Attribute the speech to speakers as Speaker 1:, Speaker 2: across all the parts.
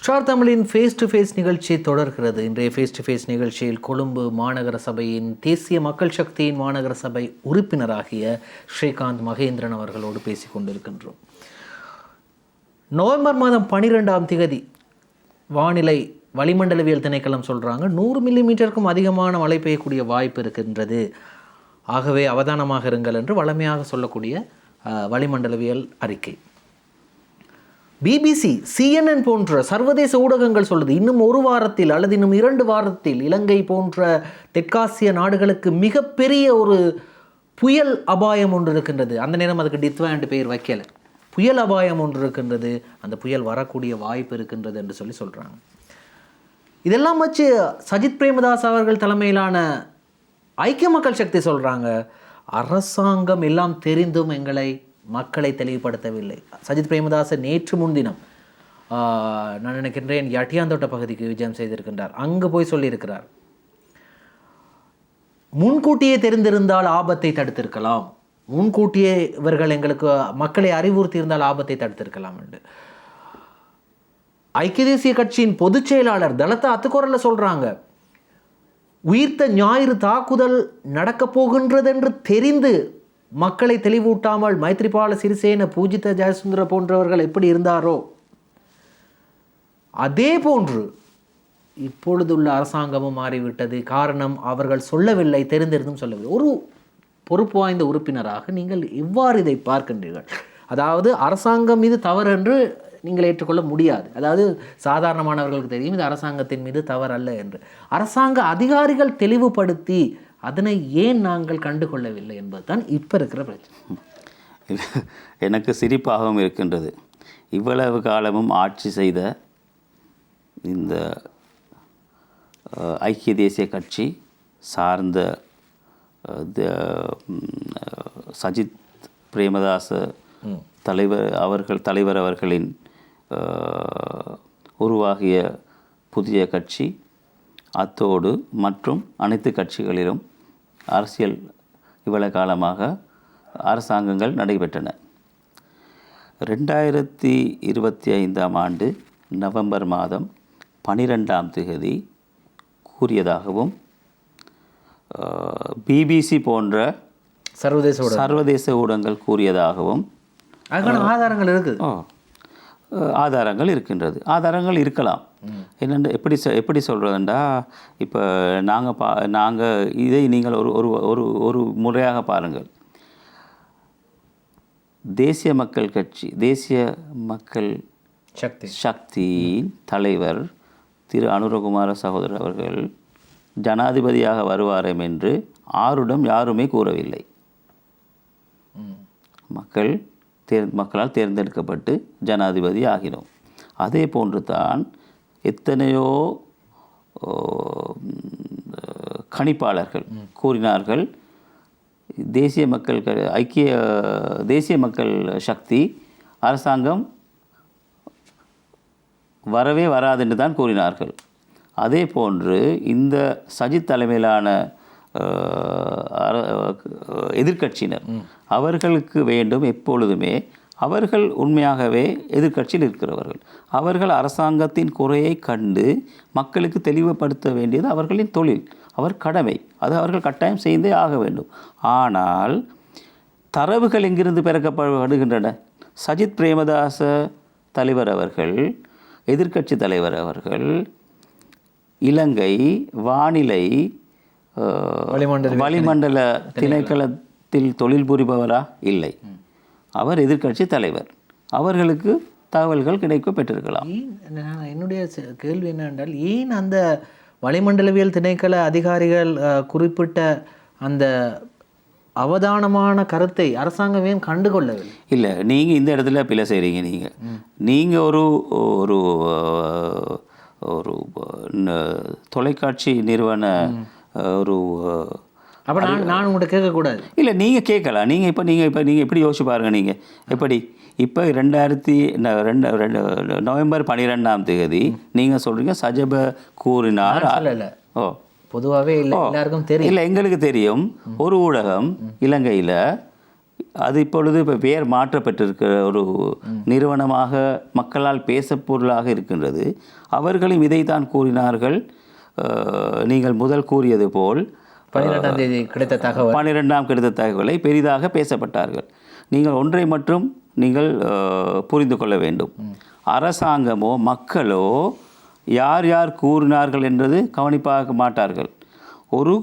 Speaker 1: Star தமிழின் face to face நிகழ்ச்சி தொடர்கிறது. இன்றைய ஃபேஸ் டு ஃபேஸ் நிகழ்ச்சியில் கொழும்பு மாநகர சபையின் தேசிய மக்கள் சக்தியின் மாநகர சபை உறுப்பினராகிய ஸ்ரீகாந்த் மகேந்திரன் அவர்களோடு பேசிக் கொண்டிருக்கின்றோம். நவம்பர் மாதம் 12ஆம் தேதி வானிலை வளிமண்டலவியல் திணைக்களம் சொல்கிறாங்க 100 மில்லிமீட்டருக்கும் அதிகமான மழை பெய்யக்கூடிய வாய்ப்பு இருக்கின்றது. ஆகவே அவதானமாக இருங்கள் என்று வழமையாக சொல்லக்கூடிய வளிமண்டலவியல் அறிக்கை. பிபிசி, CNN போன்ற சர்வதேச ஊடகங்கள் சொல்லுது இன்னும் ஒரு வாரத்தில் அல்லது இன்னும் 2 வாரத்தில் இலங்கை போன்ற தெற்காசிய நாடுகளுக்கு மிகப்பெரிய ஒரு புயல் அபாயம் ஒன்று இருக்கின்றது. அந்த நேரம் அதுக்கு டித்வாண்ட் பெயர் வைக்கலை. புயல் அபாயம் ஒன்று இருக்கின்றது, அந்த புயல் வரக்கூடிய வாய்ப்பு இருக்கின்றது என்று சொல்கிறாங்க. இதெல்லாம் வச்சு சஜித் பிரேமதாஸ் அவர்கள் தலைமையிலான ஐக்கிய மக்கள் சக்தி சொல்கிறாங்க அரசாங்கம் எல்லாம் தெரிந்தும் மக்களை தெளிவுபடுத்தவில்லை. சஜித் பிரேமதாஸ் நேற்று முன்தினம் நான் நினைக்கின்றேன் யட்டியாந்தோட்ட பகுதிக்கு விஜயம் செய்திருக்கின்றார். அங்கு போய் சொல்லியிருக்கிறார் முன்கூட்டியே தெரிந்திருந்தால் ஆபத்தை தடுத்திருக்கலாம், முன்கூட்டியே இவர்கள் எங்களுக்கு மக்களை அறிவுறுத்தி இருந்தால் ஆபத்தை தடுத்திருக்கலாம் என்று. ஐக்கிய தேசிய கட்சியின் பொதுச் செயலாளர் தலத்தா அத்துக்குரல்ல சொல்றாங்க உயிர்த்த ஞாயிறு தாக்குதல் நடக்கப் போகின்றது என்று தெரிந்து மக்களை தெளிவூட்டாமல் மைத்ரிபால சிறிசேன, பூஜித ஜெயசுந்தர போன்றவர்கள் எப்படி இருந்தாரோ அதே போன்று இப்பொழுதுள்ள அரசாங்கமும் மாறிவிட்டது. காரணம் அவர்கள் சொல்லவில்லை, தெரிந்திருந்தும் சொல்லவில்லை. ஒரு பொறுப்பு வாய்ந்த உறுப்பினராக நீங்கள் எவ்வாறு இதை பார்க்கின்றீர்கள்? அதாவது அரசாங்கம் மீது தவறு என்று நீங்கள் ஏற்றுக்கொள்ள முடியாது. அதாவது சாதாரணமானவர்களுக்கு தெரியும் இது அரசாங்கத்தின் மீது தவறு அல்ல என்று. அரசாங்க அதிகாரிகள் தெளிவுபடுத்தி அதனை ஏன் நாங்கள் கண்டுகொள்ளவில்லை என்பதுதான் இப்போ இருக்கிற பிரச்சனை.
Speaker 2: எனக்கு சிரிப்பாகவும் இருக்கின்றது. இவ்வளவு காலமும் ஆட்சி செய்த இந்த ஐக்கிய தேசிய கட்சி சார்ந்த சஜித் பிரேமதாச தலைவர் அவர்களின் உருவாகிய புதிய கட்சி, அத்தோடு மற்றும் அனைத்து கட்சிகளிலும் அரசியல் இவ்வளவு காலமாக அரசாங்கங்கள் நடைபெற்றன. 2025ஆம் ஆண்டு நவம்பர் மாதம் 12ஆம் தேதி கூறியதாகவும் பிபிசி போன்ற சர்வதேச ஊடகங்கள் கூறியதாகவும்
Speaker 3: ஆதாரங்கள் இருக்குது.
Speaker 2: ஆதாரங்கள் இருக்கின்றது. ஆதாரங்கள் இருக்கலாம். என்னென்று எப்படி சொல்கிறதுண்டா, இப்போ நாங்கள் இதை நீங்கள் ஒரு முறையாக பாருங்கள். தேசிய மக்கள் கட்சி, தேசிய மக்கள் சக்தியின் தலைவர் திரு அனுரகுமார சகோதரர் அவர்கள் ஜனாதிபதியாக வருவாரம் என்று யாருமே கூறவில்லை. மக்களால் தேர்ந்தெடுக்கப்பட்டு ஜனாதிபதி ஆகினோம். அதே போன்று தான் எத்தனையோ கணிப்பாளர்கள் கூறினார்கள் தேசிய மக்கள் சக்தி அரசாங்கம் வரவே வராது என்று தான் கூறினார்கள். அதே போன்று இந்த சஜித் தலைமையிலான எதிர்க்கட்சியினர் அவர்களுக்கு வேண்டும் எப்பொழுதுமே அவர்கள் உண்மையாகவே எதிர்க்கட்சியில் இருக்கிறவர்கள். அவர்கள் அரசாங்கத்தின் குறையை கண்டு மக்களுக்கு தெளிவுபடுத்த வேண்டியது அவர்களின் தொழில், அவர் கடமை. அது அவர்கள் கட்டாயம் செய்தே ஆக வேண்டும். ஆனால் தரவுகள் எங்கிருந்து பெறப்படுகின்றன? சஜித் பிரேமதாச தலைவர் அவர்கள், எதிர்க்கட்சி தலைவர் அவர்கள் இலங்கை வானிலை வளிமண்டல திணைக்களத்தில் தொழில் புரிபவரா? இல்லை. அவர் எதிர்க்கட்சி தலைவர். அவர்களுக்கு தகவல்கள் கிடைக்க பெற்றிருக்கலாம்.
Speaker 3: என்னுடைய கேள்வி என்னவென்றால், ஏன் அந்த வளிமண்டலவியல் திணைக்கள அதிகாரிகள் குறிப்பிட்ட அந்த அவதானமான கருத்தை அரசாங்கம் ஏன் கண்டுகொள்ளவில்லை?
Speaker 2: இல்லை, நீங்கள் இந்த இடத்துல பிழை செய்கிறீங்க. நீங்கள் ஒரு ஒரு தொலைக்காட்சி நிறுவன ஒரு
Speaker 3: அப்போ நான் உங்கள்கிட்ட கேட்கக்கூடாது.
Speaker 2: இல்லை, நீங்கள் கேட்கலாம். நீங்கள் எப்படி யோசிச்சு பாருங்கள். நீங்கள் எப்படி இப்போ நவம்பர் 12ஆம் தேதி நீங்கள் சொல்கிறீங்க சஜப கூறினார்.
Speaker 3: இல்லை பொதுவாகவே இல்லை, எல்லாருக்கும் தெரியும்.
Speaker 2: இல்லை, எங்களுக்கு தெரியும். ஒரு ஊடகம் இலங்கையில் அது இப்பொழுது இப்போ பெயர் மாற்றப்பட்டிருக்கிற ஒரு நிறுவனமாக மக்களால் பேசப்பொருளாக இருக்கின்றது. அவர்களும் இதைத்தான் கூறினார்கள். நீங்கள் முதல் கூறியது போல்
Speaker 3: 12ஆம் தேதி கிடைத்த தகவல்
Speaker 2: 12ஆம் கிடைத்த தகவலை பெரிதாக பேசப்பட்டார்கள். நீங்கள் ஒன்றை மட்டும் நீங்கள் புரிந்து கொள்ள வேண்டும். அரசாங்கமோ மக்களோ யார் யார் கூறினார்கள் என்றது கவனிப்பாக மாட்டார்கள். ஒரு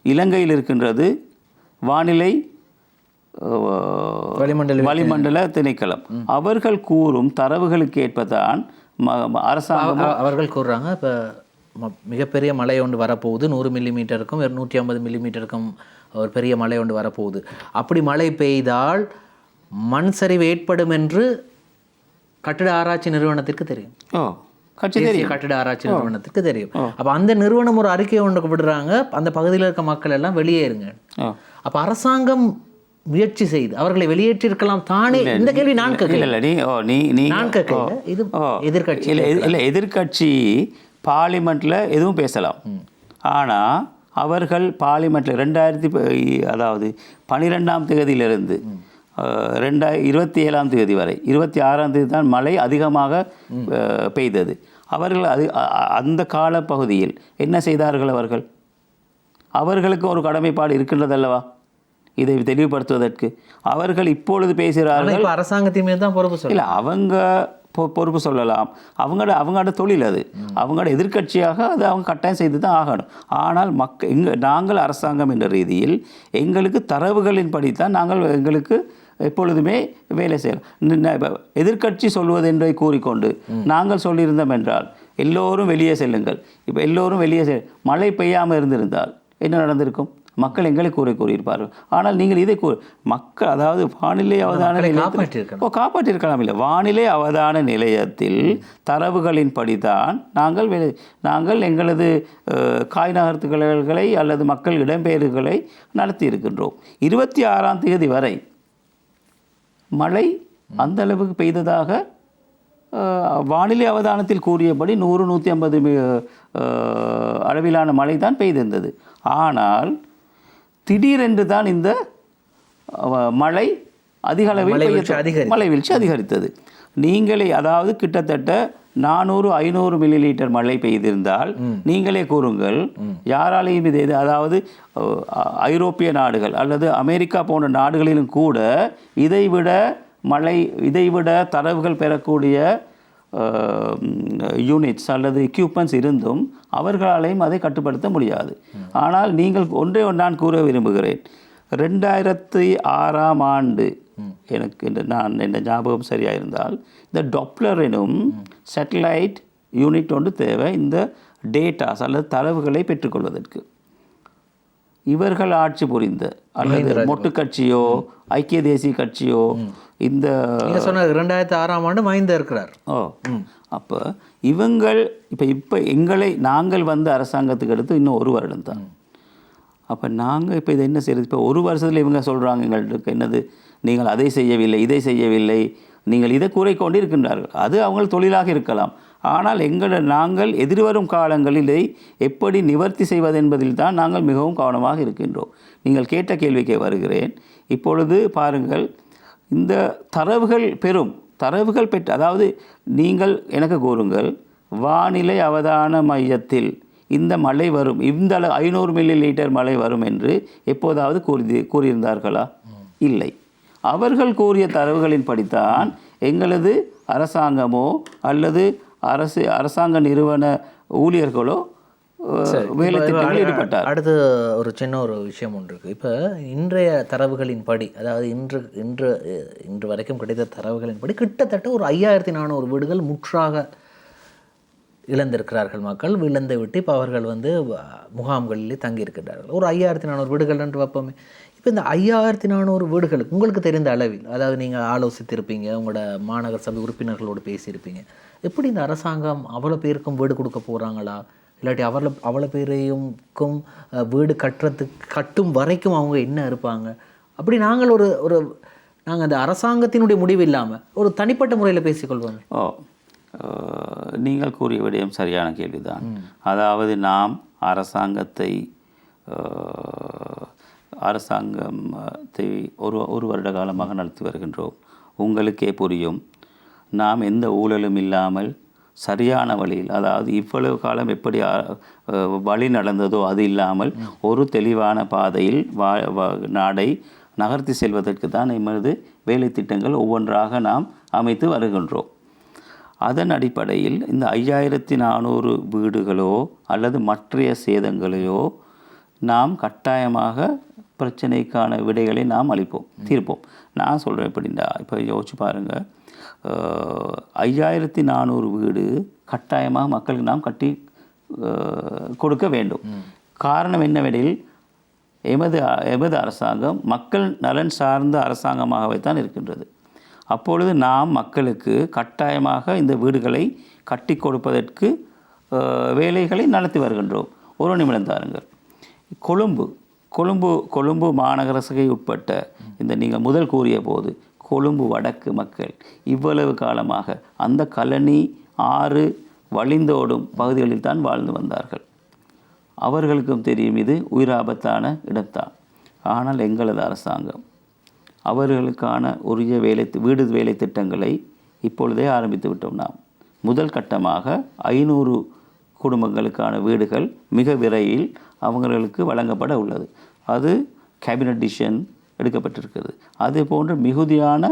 Speaker 2: இலங்கையில் இருக்கின்றது வானிலை வளிமண்டல திணைக்களம். அவர்கள் கூறும் தரவுகளுக்கு ஏற்பதான் அரசாங்கம்
Speaker 3: அவர்கள் கூறுறாங்க. இப்போ மிகப்பெரிய மழை ஒன்று வரப்போகுது, 100 மில்லிமீட்டருக்கும் 250 மில்லிமீட்டருக்கும் ஒரு பெரிய மழை ஒன்று வரப்போகுது. அப்படி மழை பெய்தால் மண் சரிவு ஏற்படும் என்று கட்டிட ஆராய்ச்சி நிறுவனத்திற்கு தெரியும். கட்டிட ஆராய்ச்சி நிறுவனத்துக்கு தெரியும். அப்போ அந்த நிறுவனம் ஒரு அறிக்கை ஒன்று விடுறாங்க, அந்த பகுதியில் இருக்க மக்கள் எல்லாம் வெளியேறுங்க. அப்போ அரசாங்கம் முயற்சி செய்து அவர்களை வெளியேற்றிருக்கலாம் தானே. இந்த கேள்வி நான் கேட்கல, இது எதிர்கட்சி
Speaker 2: இல்லை. எதிர்கட்சி பார்லிமெண்ட்டில் எதுவும் பேசலாம். ஆனால் அவர்கள் பார்லிமெண்ட்டில் 12ஆம் தேதியிலிருந்து 27ஆம் தேதி வரை 26ஆம் தேதி தான் மழை அதிகமாக பெய்தது. அவர்கள் அந்த காலப்பகுதியில் என்ன செய்தார்கள்? அவர்களுக்கு ஒரு கடமைப்பாடு இருக்கின்றதல்லவா இதை தெளிவுபடுத்துவதற்கு. அவர்கள் இப்பொழுது பேசுகிறார்கள்
Speaker 3: அரசாங்கத்தையுமே தான் பொறுப்பு.
Speaker 2: இல்லை, அவங்க பொறுப்பு சொல்லலாம். அவங்களோட தொழில் அது. அவங்களோட எதிர்க்கட்சியாக அது அவங்க கட்டாயம் செய்து தான் ஆகணும். ஆனால் நாங்கள் அரசாங்கம் என்ற ரீதியில் எங்களுக்கு தரவுகளின்படி தான் எங்களுக்கு எப்பொழுதுமே வேலை செய்யலாம். எதிர்க்கட்சி சொல்வது என்றை கூறிக்கொண்டு நாங்கள் சொல்லியிருந்தோம் என்றால் எல்லோரும் வெளியே செல்லுங்கள். இப்போ எல்லோரும் வெளியே மழை பெய்யாமல் இருந்திருந்தால் என்ன நடந்திருக்கும்? மக்கள் எங்களை கூறியிருப்பார்கள். ஆனால் நீங்கள் இதை மக்கள், அதாவது வானிலை அவதான காப்பாற்றியிருக்கலாம். இல்லை, வானிலை அவதான நிலையத்தில் தரவுகளின்படி தான் நாங்கள் எங்களது காய் நகர்த்துகளை அல்லது மக்கள் இடம்பெயர்வுகளை நடத்தி இருக்கின்றோம். 26ஆம் தேதி வரை மழை அந்த அளவுக்கு பெய்ததாக வானிலை அவதானத்தில் கூறியபடி 100-150 அளவிலான மழை தான் பெய்திருந்தது. ஆனால் திடீரென்று தான் இந்த மழை அதிக அளவில் மழை வீழ்ச்சி அதிகரித்தது. நீங்களே, அதாவது கிட்டத்தட்ட 400-500 மில்லிலீட்டர் மழை பெய்திருந்தால் நீங்களே கூறுங்கள், யாராலையும் இது அதாவது ஐரோப்பிய நாடுகள் அல்லது அமெரிக்கா போன்ற நாடுகளிலும் கூட இதைவிட தரவுகள் பெறக்கூடிய யூனிட்ஸ் அல்லது எக்யூப்மெண்ட்ஸ் இருந்தும் அவர்களாலையும் அதை கட்டுப்படுத்த முடியாது. ஆனால் நீங்கள் ஒன்றை நான் கூற விரும்புகிறேன். 2006ஆம் ஆண்டு எனக்கு என்ன ஞாபகம் சரியாக இருந்தால் இந்த டாப்ளர் எனும் சேட்டலைட் யூனிட் ஒன்று தேவை இந்த டேட்டாஸ் அல்லது தரவுகளை பெற்றுக்கொள்வதற்கு. இவர்கள் ஆட்சி புரிந்த அல்லது மொட்டு கட்சியோ ஐக்கிய தேசிய கட்சியோ இந்த
Speaker 3: 2006ஆம் ஆண்டு மஹிந்த இருக்கிறார்.
Speaker 2: அப்போ இப்போ நாங்கள் வந்து அரசாங்கத்துக்கு எடுத்து இன்னும் 1 வருடம் தான். அப்போ நாங்கள் இப்போ இதை என்ன செய்யறது? இப்போ 1 வருஷத்தில் இவங்க சொல்கிறாங்க எங்களுக்கு என்னது, நீங்கள் அதை செய்யவில்லை, இதை செய்யவில்லை, நீங்கள் இதை கூறிக்கொண்டு இருக்கின்றார்கள். அது அவங்க தொழிலாக இருக்கலாம். ஆனால் நாங்கள் எதிர்வரும் காலங்களில் இதை எப்படி நிவர்த்தி செய்வது என்பதில் தான் நாங்கள் மிகவும் கவனமாக இருக்கின்றோம். நீங்கள் கேட்ட கேள்விக்கே வருகிறேன். இப்பொழுது பாருங்கள், இந்த தரவுகள் பெற்ற, அதாவது நீங்கள் எனக்கு கூறுங்கள், வானிலை அவதான மையத்தில் இந்த மழை வரும், இந்த 500 மில்லிலீட்டர் மழை வரும் என்று எப்போதாவது கூறியிருந்தார்களா? இல்லை. அவர்கள் கூறிய தரவுகளின் படித்தான் எங்களது அரசாங்கமோ அல்லது அரசாங்க நிறுவன ஊழியர்களோ வேலை திட்டங்கள் ஈடுபட்டார்.
Speaker 3: அடுத்து ஒரு சின்ன விஷயம் ஒன்று இருக்குது. இப்போ இன்றைய தரவுகளின்படி, அதாவது இன்று வரைக்கும் கிடைத்த தரவுகளின்படி கிட்டத்தட்ட ஒரு 5400 வீடுகள் முற்றாக இழந்திருக்கிறார்கள். மக்கள் இழந்து விட்டு இப்போ அவர்கள் வந்து முகாம்களிலே தங்கியிருக்கிறார்கள். ஒரு 5400 வீடுகள் என்று வைப்போமே. இப்போ இந்த 5400 வீடுகளுக்கு உங்களுக்கு தெரிந்த அளவில், அதாவது நீங்கள் ஆலோசித்திருப்பீங்க, உங்களோட மாநகர சபை உறுப்பினர்களோடு பேசியிருப்பீங்க, எப்படி இந்த அரசாங்கம் அவ்வளோ பேருக்கும் வீடு கொடுக்க போகிறாங்களா, இல்லாட்டி அவ்வளோ பேரையும்க்கும் வீடு கட்டும் வரைக்கும் அவங்க என்ன இருப்பாங்க? அப்படி நாங்கள் நாங்கள் அந்த அரசாங்கத்தினுடைய முடிவு இல்லாமல் ஒரு தனிப்பட்ட முறையில் பேசிக்கொள்வோம்.
Speaker 2: நீங்கள் கூறிய விடயம் சரியான கேள்விதான். அதாவது நாம் அரசாங்கத்தை அரசாங்கத்தை ஒரு வருட காலமாக நடத்தி வருகின்றோம். உங்களுக்கே புரியும், நாம் எந்த ஊழலும் இல்லாமல் சரியான வழியில், அதாவது இவ்வளவு காலம் எப்படி வழி நடந்ததோ அது இல்லாமல் ஒரு தெளிவான பாதையில் நாடை நகர்த்தி செல்வதற்கு தான் எமது வேலை திட்டங்கள் ஒவ்வொன்றாக நாம் அமைத்து வருகின்றோம். அதன் அடிப்படையில் இந்த 5400 வீடுகளோ அல்லது மற்றைய சேதங்களையோ நாம் கட்டாயமாக பிரச்சனைக்கான விடைகளை நாம் அளிப்போம், தீர்ப்போம். நான் சொல்கிறேன் எப்படின்னா, இப்போ யோசிச்சு பாருங்கள், 5400 வீடு கட்டாயமாக மக்களுக்கு நாம் கட்டி கொடுக்க வேண்டும். காரணம் என்னவெனில், எமது அரசாங்கம் மக்கள் நலன் சார்ந்த அரசாங்கமாகவே தான் இருக்கின்றது. அப்பொழுது நாம் மக்களுக்கு கட்டாயமாக இந்த வீடுகளை கட்டி கொடுப்பதற்கு வேலைகளை நடத்தி வருகின்றோம். ஒரு நிமிடம் தாருங்கள். கொழும்பு மாநகர சபை உட்பட்ட இந்த நீங்கள் முதல் கூறிய போது கொழும்பு வடக்கு மக்கள் இவ்வளவு காலமாக அந்த கழனி ஆறு வழிந்தோடும் பகுதிகளில் தான் வாழ்ந்து வந்தார்கள். அவர்களுக்கும் தெரியும் இது உயிராபத்தான இடம்தான். ஆனால் எங்களது அரசாங்கம் அவர்களுக்கான உரிய வீடு வேலை திட்டங்களை இப்பொழுதே ஆரம்பித்து விட்டோம். நாம் முதல் கட்டமாக 500 குடும்பங்களுக்கான வீடுகள் மிக விரைவில் அவங்களுக்கு வழங்கப்பட உள்ளது. அது கேபினட் டிசிஷன் எடுக்கப்பட்டிருக்கிறது. அதே போன்று மிகுதியான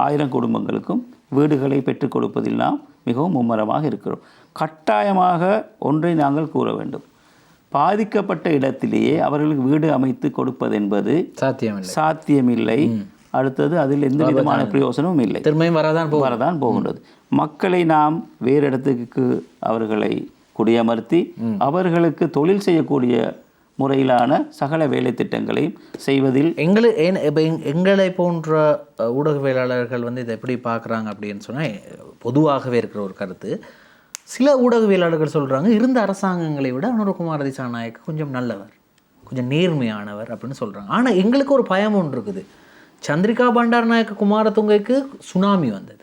Speaker 2: 1000 குடும்பங்களுக்கும் வீடுகளை பெற்றுக் கொடுப்பதில் நாம் மிகவும் மும்முரமாக இருக்கிறோம். கட்டாயமாக ஒன்றை நாங்கள் கூற வேண்டும், பாதிக்கப்பட்ட இடத்திலேயே அவர்களுக்கு வீடு அமைத்து கொடுப்பது என்பது சாத்தியமில்லை. அடுத்தது அதில் எந்த விதமான பிரயோசனமும் இல்லை,
Speaker 3: திரும்பியும் வரதான்
Speaker 2: போகின்றது. மக்களை நாம் வேறு இடத்துக்கு அவர்களை குடியமர்த்தி அவர்களுக்கு தொழில் செய்யக்கூடிய முறையிலான சகல வேலை திட்டங்களை செய்வதில்
Speaker 3: எங்களை போன்ற ஊடகவியலாளர்கள் இதை எப்படி பார்க்குறாங்க அப்படின்னு சொன்னால், பொதுவாகவே இருக்கிற ஒரு கருத்து, சில ஊடகவியலாளர்கள் சொல்கிறாங்க இருந்த அரசாங்கங்களை விட அனுரகுமார திசாநாயக்க கொஞ்சம் நல்லவர், கொஞ்சம் நேர்மையானவர் அப்படின்னு சொல்கிறாங்க. ஆனால் எங்களுக்கு ஒரு பயம் ஒன்று இருக்குது. சந்திரிகா பண்டாரநாயக்க குமாரதுங்கைக்கு சுனாமி வந்தது,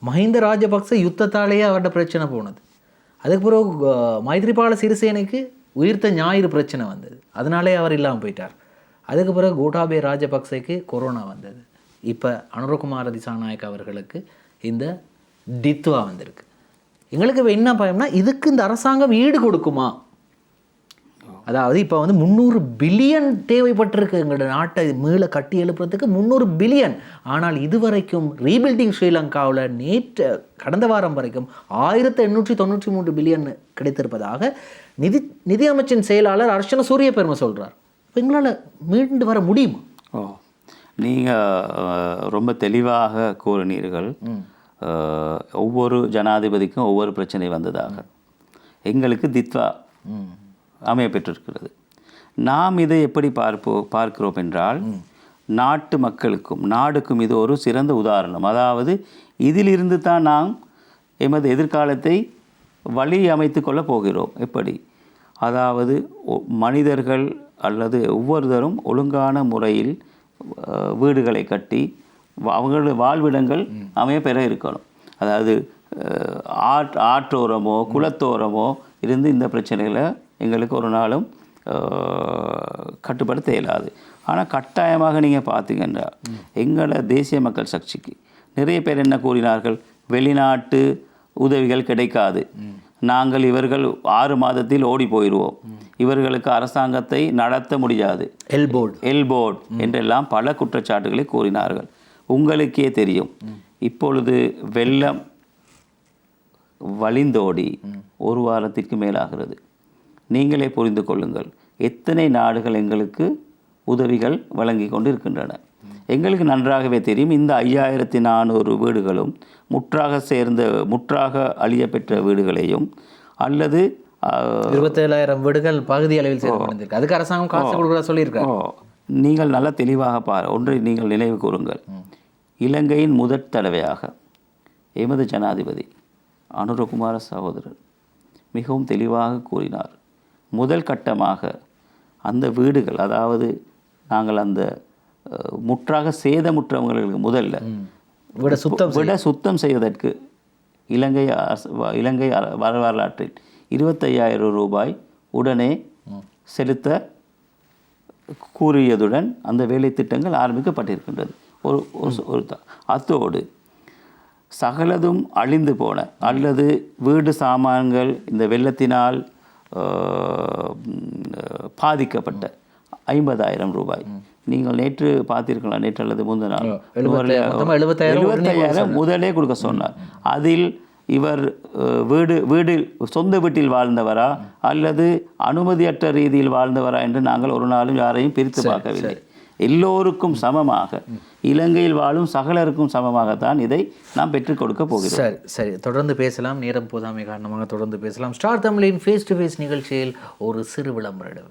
Speaker 3: மஹிந்த ராஜபக்ச யுத்தத்தாலேயே அவரோட பிரச்சனை போனது, அதுக்கு பிறகு மைத்ரிபால சிறிசேனைக்கு உயிர்த்த ஞாயிறு பிரச்சனை வந்தது, அதனாலே அவர் இல்லாமல் போயிட்டார். அதுக்கு பிறகு கோட்டாபே ராஜபக்சேக்கு கொரோனா வந்தது. இப்போ அனுரகுமார திசாநாயக்க அவர்களுக்கு இந்த டித்வா வந்திருக்கு. எங்களுக்கு இப்போ என்ன பயம்னா, இதுக்கு இந்த அரசாங்கம் ஈடு கொடுக்குமா? அதாவது இப்போ 300 பில்லியன் தேவைப்பட்டிருக்கு எங்களோட நாட்டை மீள கட்டி எழுப்புறதுக்கு, 300 பில்லியன். ஆனால் இதுவரைக்கும் ரீபில்டிங் ஸ்ரீலங்காவில் கடந்த வாரம் வரைக்கும் 1893 பில்லியன் கிடைத்திருப்பதாக நிதி அமைச்சின் செயலாளர் அர்ச்சன சூரிய பெருமை சொல்கிறார். இப்போ எங்களால் மீண்டு வர முடியுமா?
Speaker 2: நீங்கள் ரொம்ப தெளிவாக கூறினீர்கள். ஒவ்வொரு ஜனாதிபதிக்கும் ஒவ்வொரு பிரச்சனை வந்ததாக. எங்களுக்கு தித்வா அமைய பெற்றிருக்கிறது. நாம் இதை எப்படி பார்க்கிறோம் என்றால், நாட்டு மக்களுக்கும் நாடுக்கும் இது ஒரு சிறந்த உதாரணம். அதாவது இதிலிருந்து தான் நாம் எமது எதிர்காலத்தை வழி அமைத்து கொள்ளப் போகிறோம். எப்படி? அதாவது மனிதர்கள் அல்லது ஒவ்வொருத்தரும் ஒழுங்கான முறையில் வீடுகளை கட்டி அவங்களோட வாழ்விடங்கள் அமைய பெற இருக்கணும். அதாவது ஆற்றோரமோ குளத்தோரமோ இருந்து இந்த பிரச்சனைகளை எங்களுக்கு ஒரு நாளும் கட்டுப்படுத்த இயலாது. ஆனால் கட்டாயமாக நீங்கள் பார்த்தீங்கன்னா, எங்களோட தேசிய மக்கள் சக்திக்கு நிறைய பேர் என்ன கூறினார்கள், வெளிநாட்டு உதவிகள் கிடைக்காது, நாங்கள் இவர்கள் 6 மாதத்தில் ஓடி போயிடுவோம், இவர்களுக்கு அரசாங்கத்தை நடத்த முடியாது, எல்போர்ட் என்றெல்லாம் பல குற்றச்சாட்டுகளை கூறினார்கள். உங்களுக்கே தெரியும், இப்பொழுது வெள்ளம் வழிந்தோடி 1 வாரத்திற்கு மேலாகிறது. நீங்களே புரிந்து கொள்ளுங்கள், எத்தனை நாடுகள் எங்களுக்கு உதவிகள் வழங்கி கொண்டு இருக்கின்றன. எங்களுக்கு நன்றாகவே தெரியும், இந்த 5400 வீடுகளும் முற்றாக அழியப்பெற்ற வீடுகளையும் அல்லது
Speaker 3: 27000 வீடுகள் பகுதி அளவில் சேதமடைந்திருக்கு. அதுக்கு அரசாங்கம் காசு கொடுக்க சொல்லியிருக்காங்க.
Speaker 2: நீங்கள் நல்லா தெளிவாக ஒன்றை நீங்கள் நினைவு கூறுங்கள். இலங்கையின் முதற் தடவையாக எமது ஜனாதிபதி அனுரகுமார சகோதரர் மிகவும் தெளிவாக கூறினார். முதல் கட்டமாக அந்த வீடுகள், அதாவது நாங்கள் அந்த முற்றாக சேதமுற்றவங்களுக்கு முதல்ல விட சுத்தம் செய்வதற்கு இலங்கை வரலாற்றில் 25,000 ரூபாய் உடனே செலுத்த கூறியதுடன் அந்த வேலை திட்டங்கள் ஆரம்பிக்கப்பட்டிருக்கின்றது. அத்தோடு சகலதும் அழிந்து போன அல்லது வீடு சாமான்கள் இந்த வெள்ளத்தினால் பாதிக்கப்பட்ட 50,000 ரூபாய் நீங்கள் நேற்று பார்த்தீர்களா? நேற்று அல்லது முந்தின நாள் 75,000 முதலே கொடுக்க சொன்னார். அதில் இவர் வீடில் சொந்த வீட்டில் வாழ்ந்தவரா அல்லது அனுமதியற்ற ரீதியில் வாழ்ந்தவரா என்று நாங்கள் ஒரு நாளும் யாரையும் பிரித்து பார்க்கவில்லை. எல்லோருக்கும் சமமாக, இலங்கையில் வாழும் சகலருக்கும் சமமாகத்தான் இதை நாம் பெற்றுக் கொடுக்க போகிறோம்.
Speaker 3: சரி சரி, தொடர்ந்து பேசலாம். நேரம் போதாமை காரணமாக தொடர்ந்து பேசலாம். ஸ்டார் தமிழின் ஃபேஸ் டு ஃபேஸ் நிகழ்ச்சியில் ஒரு சிறு விளம்பரம்.